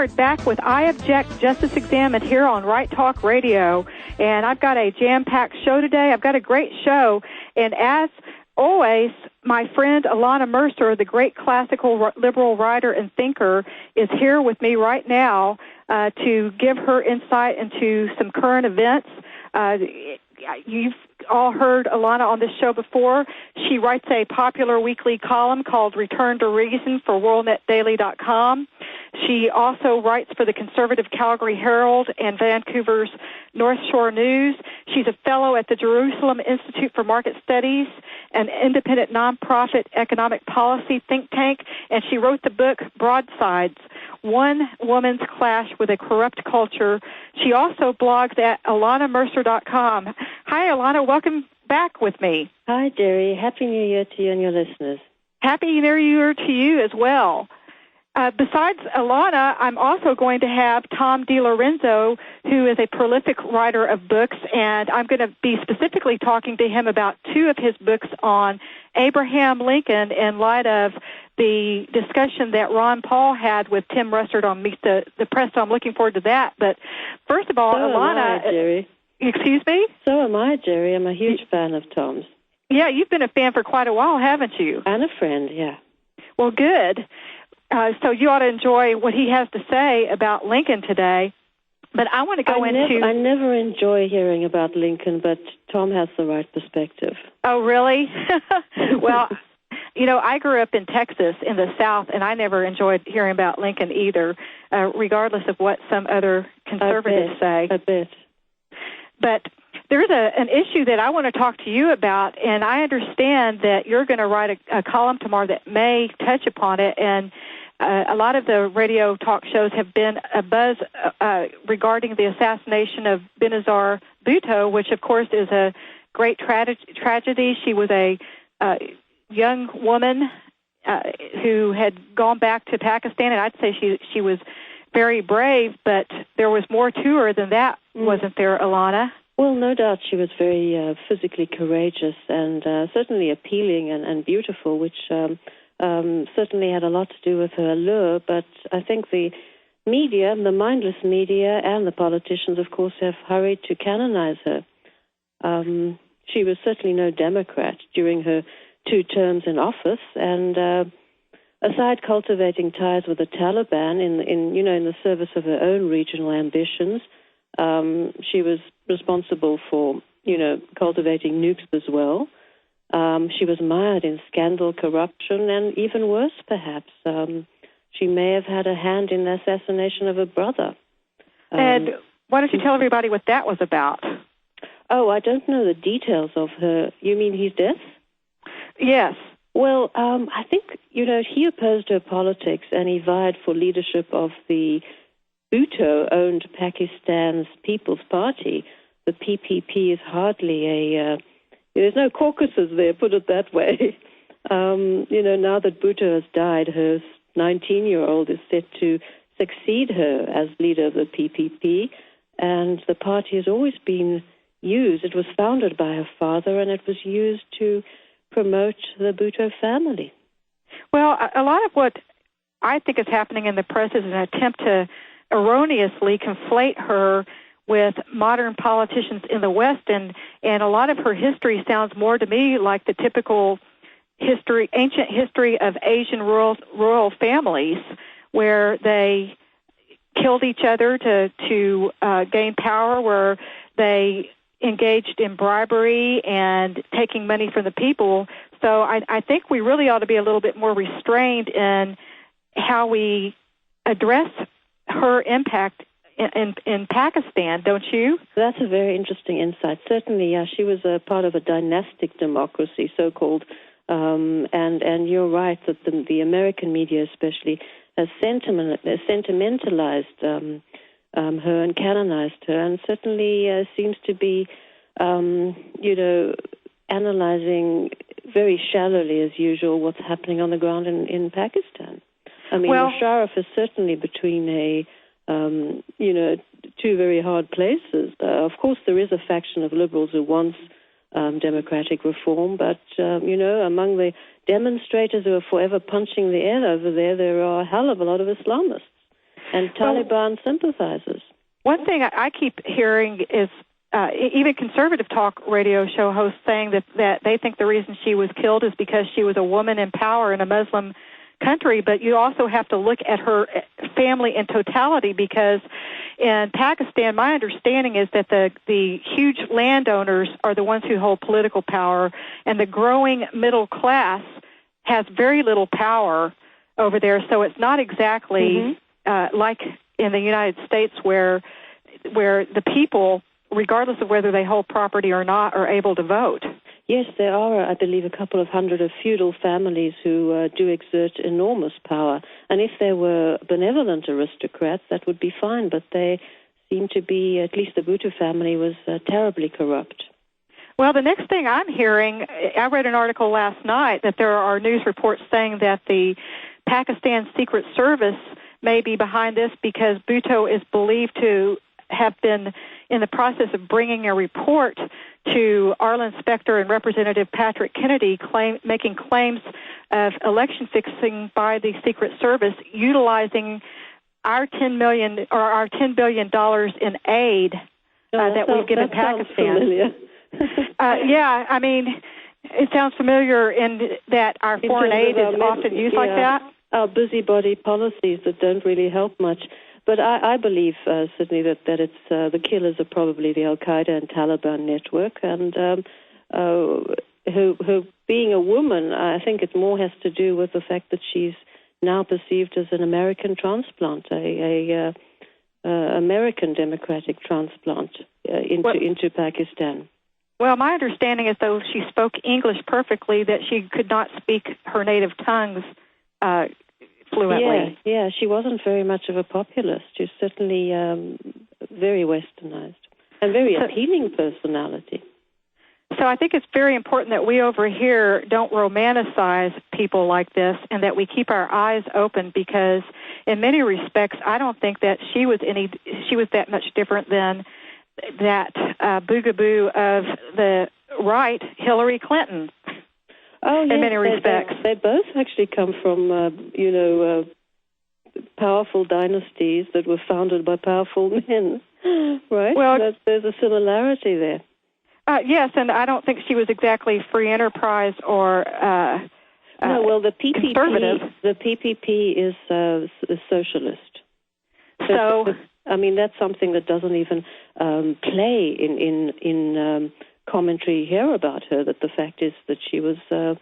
Howard back with I Object, Justice Examined here on Right Talk Radio. And I've got a jam-packed show today. I've got a great show. And as always, my friend Alana Mercer, the great classical liberal writer and thinker, is here with me right now to give her insight into some current events. You've all heard Alana on this show before. She writes a popular weekly column called Return to Reason for WorldNetDaily.com. She also writes for the conservative Calgary Herald and Vancouver's North Shore News. She's a fellow at the Jerusalem Institute for Market Studies, an independent nonprofit economic policy think tank, and she wrote the book Broadsides, One Woman's Clash with a Corrupt Culture. She also blogs at alanamercer.com. Hi, Alana. Welcome back with me. Hi, Jerry. Happy New Year to you and your listeners. Happy New Year to you as well. Besides Alana, I'm also going to have Tom Dilorenzo, who is a prolific writer of books, and I'm going to be specifically talking to him about two of his books on Abraham Lincoln in light of the discussion that Ron Paul had with Tim Russert on Meet the Press, so I'm looking forward to that. But first of all, Alana... Am I, Jerry. Excuse me? So am I, Jerry. I'm a huge fan of Tom's. Yeah, you've been a fan for quite a while, haven't you? And a friend, yeah. Well, good. So you ought to enjoy what he has to say about Lincoln today. But I want to go into... I never enjoy hearing about Lincoln, but Tom has the right perspective. Oh, really? Well, you know, I grew up in Texas in the South, and I never enjoyed hearing about Lincoln either, regardless of what some other conservatives say. I bet. But there's an issue that I want to talk to you about, and I understand that you're going to write a column tomorrow that may touch upon it, and a lot of the radio talk shows have been abuzz regarding the assassination of Benazir Bhutto, which, of course, is a great tragedy. She was a young woman who had gone back to Pakistan, and I'd say she was very brave, but there was more to her than that, wasn't there, Alana? Well, no doubt she was very physically courageous and certainly appealing and beautiful, which certainly had a lot to do with her allure. But I think the media, the mindless media, and the politicians, of course, have hurried to canonize her. She was certainly no Democrat during her 2 terms in office, and aside cultivating ties with the Taliban in the service of her own regional ambitions, she was responsible for, cultivating nukes as well. She was mired in scandal, corruption, and even worse, perhaps, she may have had a hand in the assassination of her brother. And why don't you tell everybody what that was about? Oh, I don't know the details of her. You mean his death? Yes. Well, I think, he opposed her politics and he vied for leadership of the Bhutto-owned Pakistan's People's Party. The PPP is hardly there's no caucuses there, put it that way. Now that Bhutto has died, her 19-year-old is set to succeed her as leader of the PPP, and the party has always been used. It was founded by her father, and it was used to promote the Bhutto family. Well, a lot of what I think is happening in the press is an attempt to erroneously conflate her with modern politicians in the West, and a lot of her history sounds more to me like the typical ancient history of Asian royal families, where they killed each other to gain power, where they engaged in bribery and taking money from the people. So I think we really ought to be a little bit more restrained in how we address her impact in Pakistan, don't you? That's a very interesting insight. Certainly, yeah, she was a part of a dynastic democracy, so-called, and you're right that the American media especially has sentimentalized her and canonized her, and certainly seems to be, analyzing very shallowly, as usual, what's happening on the ground in Pakistan. I mean, Musharraf is certainly between two very hard places. Of course, there is a faction of liberals who wants democratic reform, but, among the demonstrators who are forever punching the air over there are a hell of a lot of Islamists. and Taliban sympathizers. One thing I keep hearing is even conservative talk radio show hosts saying that they think the reason she was killed is because she was a woman in power in a Muslim country, but you also have to look at her family in totality, because in Pakistan, my understanding is that the huge landowners are the ones who hold political power, and the growing middle class has very little power over there. So it's not exactly like in the United States where the people, regardless of whether they hold property or not, are able to vote. Yes, there are, I believe, a couple of hundred of feudal families who do exert enormous power. And if they were benevolent aristocrats, that would be fine. But they seem to be, at least the Bhutto family was terribly corrupt. Well, the next thing I'm hearing, I read an article last night that there are news reports saying that the Pakistan Secret Service may be behind this because Bhutto is believed to have been in the process of bringing a report to Arlen Specter and Representative Patrick Kennedy making claims of election fixing by the Secret Service, utilizing our $10 billion in aid that we've given Pakistan. Yeah, I mean, it sounds familiar in that our foreign aid is often used like that. Our busybody policies that don't really help much. But I believe, certainly, that it's the killers are probably the Al-Qaeda and Taliban network, and who being a woman, I think it more has to do with the fact that she's now perceived as an American transplant, a American democratic transplant into Pakistan. Well, my understanding is, though she spoke English perfectly, that she could not speak her native tongues fluently. Yeah, she wasn't very much of a populist. She was certainly very westernized and very appealing personality. So I think it's very important that we over here don't romanticize people like this, and that we keep our eyes open, because in many respects, I don't think that she was that much different than that boogaboo of the right, Hillary Clinton. Oh, yes, in many respects. They both actually come from, powerful dynasties that were founded by powerful men, right? Well, there's a similarity there. Yes, and I don't think she was exactly free enterprise or no. Well, the PPP, conservative. The PPP is socialist. So, I mean, that's something that doesn't even play in commentary here about her, that the fact is that she was the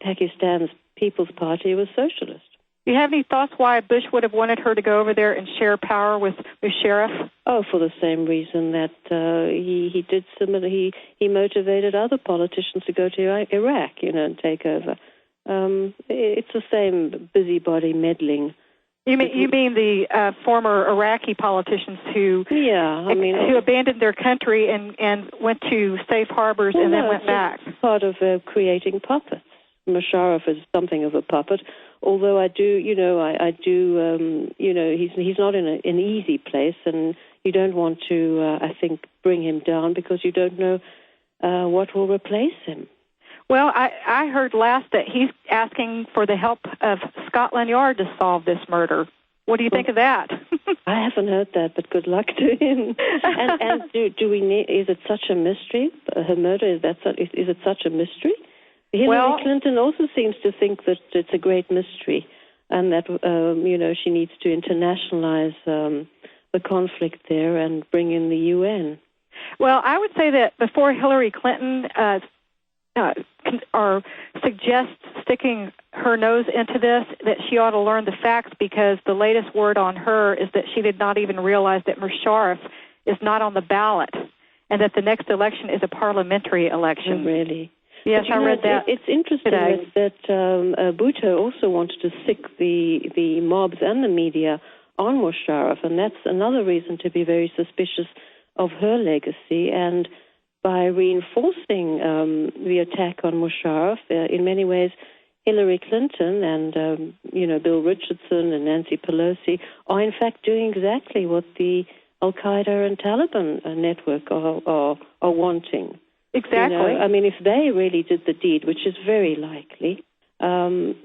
Pakistan's People's Party was socialist. Do you have any thoughts why Bush would have wanted her to go over there and share power with Musharraf? Oh, for the same reason that he did similar. He motivated other politicians to go to Iraq, and take over. It's the same busybody meddling. You mean the former Iraqi politicians who abandoned their country and went to safe harbors and then went back? Part of creating puppets. Musharraf is something of a puppet, although I do, he's not in an easy place, and you don't want to, I think, bring him down because you don't know what will replace him. Well, I heard last that he's asking for the help of Scotland Yard to solve this murder. What do you think of that? I haven't heard that, but good luck to him. And do we need? Is it such a mystery? Her murder, is it such a mystery? Hillary Clinton also seems to think that it's a great mystery, and that she needs to internationalize the conflict there and bring in the UN. Well, I would say that before Hillary Clinton or suggests sticking her nose into this, that she ought to learn the facts, because the latest word on her is that she did not even realize that Musharraf is not on the ballot, and that the next election is a parliamentary election. Oh, really? Yes, I read that. It's interesting that Bhutto also wanted to sick the mobs and the media on Musharraf, and that's another reason to be very suspicious of her legacy. And by reinforcing the attack on Musharraf, in many ways, Hillary Clinton and Bill Richardson and Nancy Pelosi are in fact doing exactly what the Al-Qaeda and Taliban network are wanting. Exactly. I mean, if they really did the deed, which is very likely, the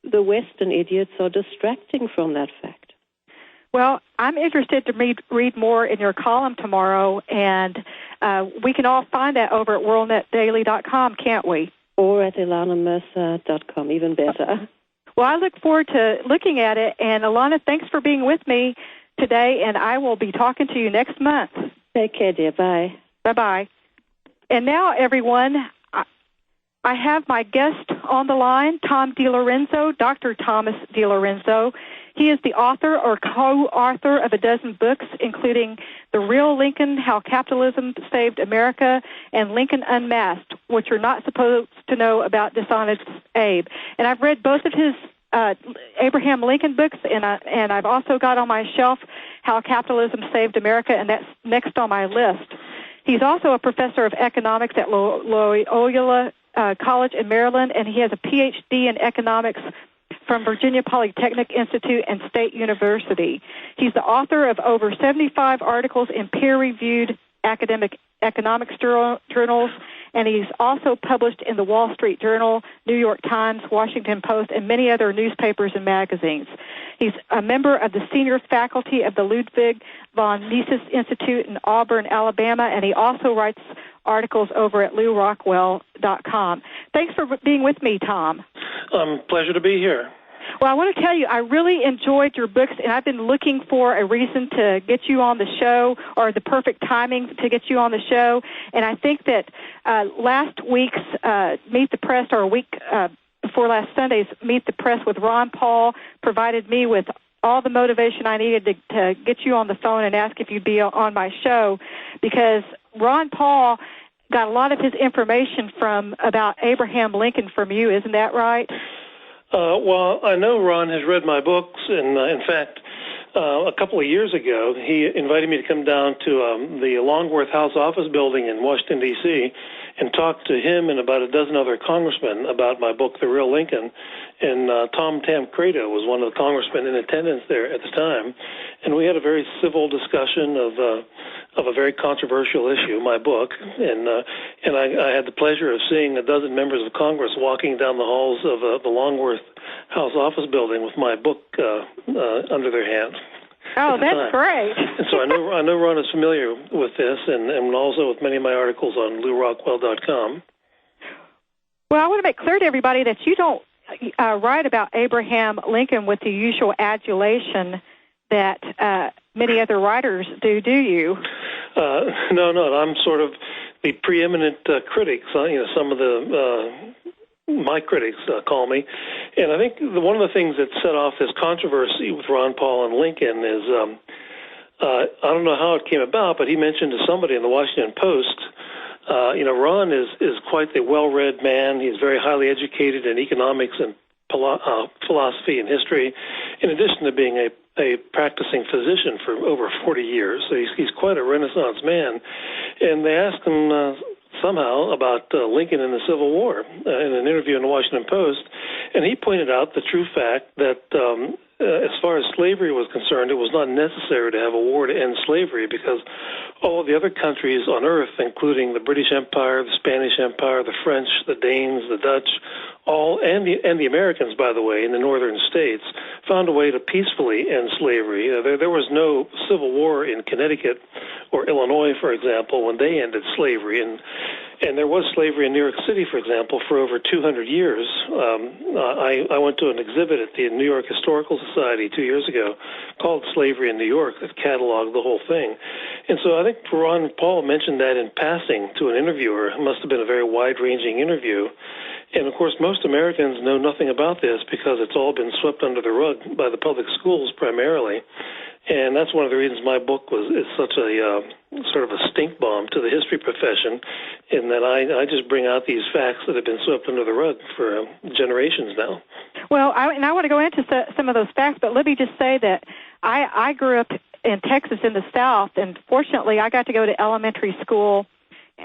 Western idiots are distracting from that fact. Well, I'm interested to read more in your column tomorrow, and we can all find that over at worldnetdaily.com, can't we? Or at ilanamercer.com, even better. Well, I look forward to looking at it, and Ilana, thanks for being with me today, and I will be talking to you next month. Take care, dear. Bye. Bye-bye. And now, everyone, I have my guest on the line, Tom Dilorenzo, Dr. Thomas Dilorenzo. He is the author or co-author of a dozen books, including The Real Lincoln, How Capitalism Saved America, and Lincoln Unmasked, which you're not supposed to know about Dishonest Abe. And I've read both of his Abraham Lincoln books, and I've also got on my shelf How Capitalism Saved America, and that's next on my list. He's also a professor of economics at Loyola College in Maryland, and he has a Ph.D. in economics from Virginia Polytechnic Institute and State University. He's the author of over 75 articles in peer-reviewed academic economics journals, and he's also published in the Wall Street Journal, New York Times, Washington Post, and many other newspapers and magazines. He's a member of the senior faculty of the Ludwig von Mises Institute in Auburn, Alabama, and he also writes articles over at LewRockwell.com. Thanks for being with me, Tom. Pleasure to be here. Well, I want to tell you, I really enjoyed your books, and I've been looking for a reason to get you on the show, or the perfect timing to get you on the show. And I think that last week's Meet the Press, or a week before last Sunday's Meet the Press with Ron Paul, provided me with all the motivation I needed to get you on the phone and ask if you'd be on my show, because Ron Paul got a lot of his information about Abraham Lincoln from you. Isn't that right? Well, I know Ron has read my books, and in fact, a couple of years ago, he invited me to come down to the Longworth House office building in Washington, D.C., and talk to him and about a dozen other congressmen about my book, The Real Lincoln. And Tom Tancredo was one of the congressmen in attendance there at the time, and we had a very civil discussion of a very controversial issue, my book, and I had the pleasure of seeing a dozen members of Congress walking down the halls of the Longworth House office building with my book under their hands. Oh, that's great. And so I know Ron is familiar with this, and also with many of my articles on LewRockwell.com. Well, I want to make clear to everybody that you don't write about Abraham Lincoln with the usual adulation that many other writers do you? No. I'm sort of the preeminent critic. Some of my critics call me. And I think one of the things that set off this controversy with Ron Paul and Lincoln is, I don't know how it came about, but he mentioned to somebody in the Washington Post, Ron is quite the well-read man. He's very highly educated in economics and philosophy and history, in addition to being a practicing physician for over 40 years. So he's quite a Renaissance man. And they asked him somehow about Lincoln and the Civil War in an interview in the Washington Post, and he pointed out the true fact that as far as slavery was concerned, it was not necessary to have a war to end slavery because all of the other countries on earth, including the British Empire, the Spanish Empire, the French, the Danes, the Dutch, and the Americans, by the way, in the northern states, found a way to peacefully end slavery. There was no civil war in Connecticut or Illinois, for example, when they ended slavery, and there was slavery in New York City, for example, for over 200 years. I went to an exhibit at the New York Historical Society 2 years ago called Slavery in New York that cataloged the whole thing. And so I think Ron Paul mentioned that in passing to an interviewer. It must have been a very wide-ranging interview. And, of course, most Americans know nothing about this because it's all been swept under the rug by the public schools primarily. And that's one of the reasons my book is such a sort of a stink bomb to the history profession, in that I just bring out these facts that have been swept under the rug for generations now. Well, I want to go into some of those facts, but let me just say that I grew up in Texas in the South, and fortunately I got to go to elementary school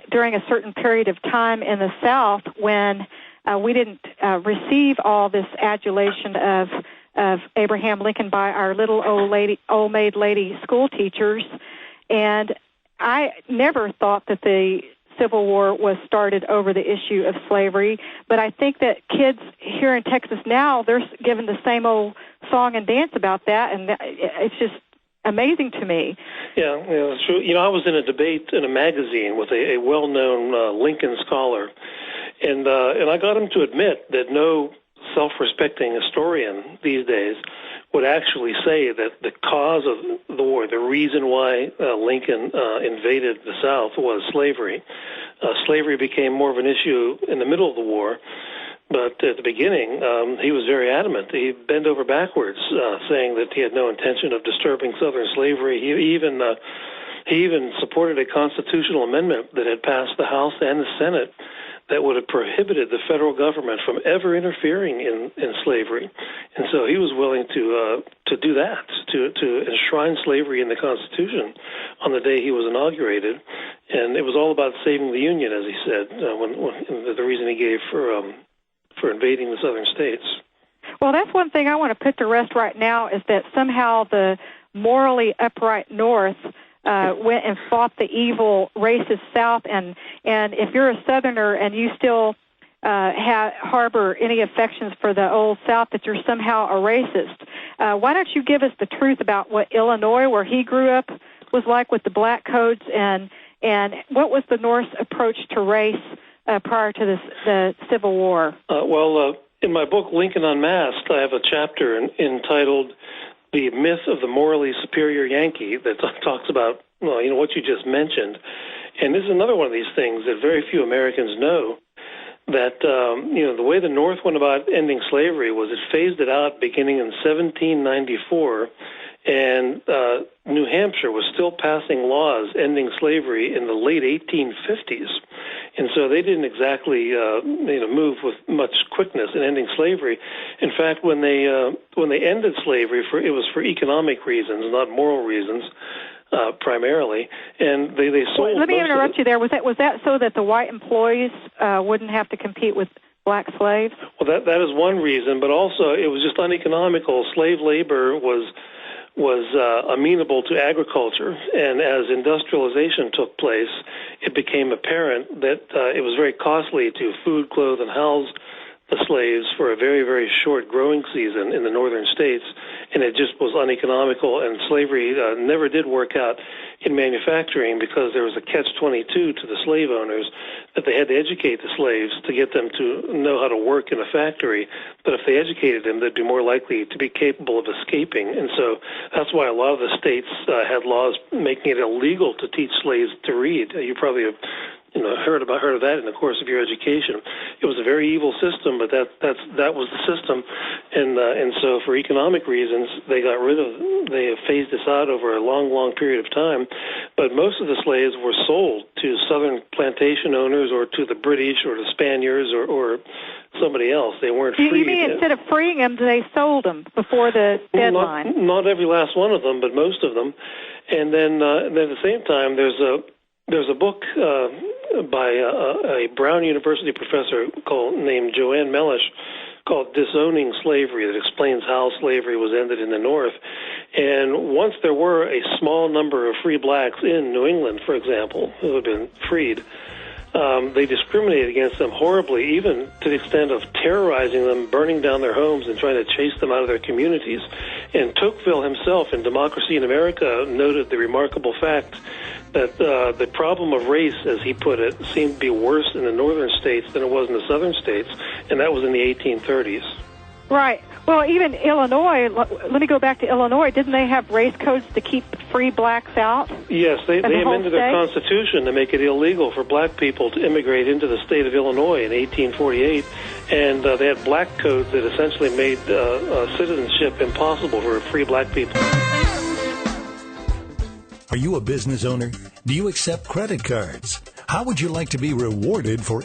during a certain period of time in the South when we didn't receive all this adulation of Abraham Lincoln by our little old maid lady school teachers, and I never thought that the Civil War was started over the issue of slavery, but I think that kids here in Texas now, they're given the same old song and dance about that, and it's just amazing to me. Yeah, it's true. I was in a debate in a magazine with a well-known Lincoln scholar, and I got him to admit that no self-respecting historian these days would actually say that the cause of the war, the reason why Lincoln invaded the South, was slavery. Slavery became more of an issue in the middle of the war, but at the beginning, he was very adamant. He bent over backwards, saying that he had no intention of disturbing Southern slavery. He even supported a constitutional amendment that had passed the House and the Senate that would have prohibited the federal government from ever interfering in slavery. And so he was willing to do that, to enshrine slavery in the Constitution on the day he was inaugurated. And it was all about saving the Union, as he said, when the reason he gave for invading the southern states. Well, that's one thing I want to put to rest right now, is that somehow the morally upright North went and fought the evil racist South, and if you're a Southerner and you still harbor any affections for the old South, that you're somehow a racist. Why don't you give us the truth about what Illinois, where he grew up, was like with the black codes, and what was the North's approach to race prior to the Civil War? In my book, Lincoln Unmasked, I have a chapter entitled The Myth of the Morally Superior Yankee that talks about, what you just mentioned. And this is another one of these things that very few Americans know, that, the way the North went about ending slavery was it phased it out beginning in 1794, and New Hampshire was still passing laws ending slavery in the late 1850s. And so they didn't exactly, move with much quickness in ending slavery. In fact, when they ended slavery, it was for economic reasons, not moral reasons, primarily. And they sold. Let me interrupt you there. Was that so that the white employees wouldn't have to compete with black slaves? Well, that is one reason, but also it was just uneconomical. Slave labor was amenable to agriculture, and as industrialization took place, it became apparent that it was very costly to food, clothe, and house the slaves for a very, very short growing season in the northern states, and it just was uneconomical, and slavery never did work out in manufacturing because there was a catch-22 to the slave owners that they had to educate the slaves to get them to know how to work in a factory, but if they educated them, they'd be more likely to be capable of escaping, and so that's why a lot of the states had laws making it illegal to teach slaves to read. You probably have heard of that in the course of your education. It was a very evil system, but that was the system, and so for economic reasons, they phased this out over a long period of time. But most of the slaves were sold to southern plantation owners or to the British or the Spaniards or somebody else. They weren't free. You mean instead of freeing them, they sold them before the deadline? Not every last one of them, but most of them. And then at the same time, there's a book by a Brown University professor named Joanne Mellish called Disowning Slavery that explains how slavery was ended in the North. And once there were a small number of free blacks in New England, for example, who had been freed, they discriminated against them horribly, even to the extent of terrorizing them, burning down their homes, and trying to chase them out of their communities. And Tocqueville himself, in Democracy in America, noted the remarkable fact that the problem of race, as he put it, seemed to be worse in the northern states than it was in the southern states, and that was in the 1830s. Right. Well, even Illinois, let me go back to Illinois. Didn't they have race codes to keep free blacks out? Yes, they amended their constitution to make it illegal for black people to immigrate into the state of Illinois in 1848, and they had black codes that essentially made citizenship impossible for free black people. Are you a business owner? Do you accept credit cards? How would you like to be rewarded for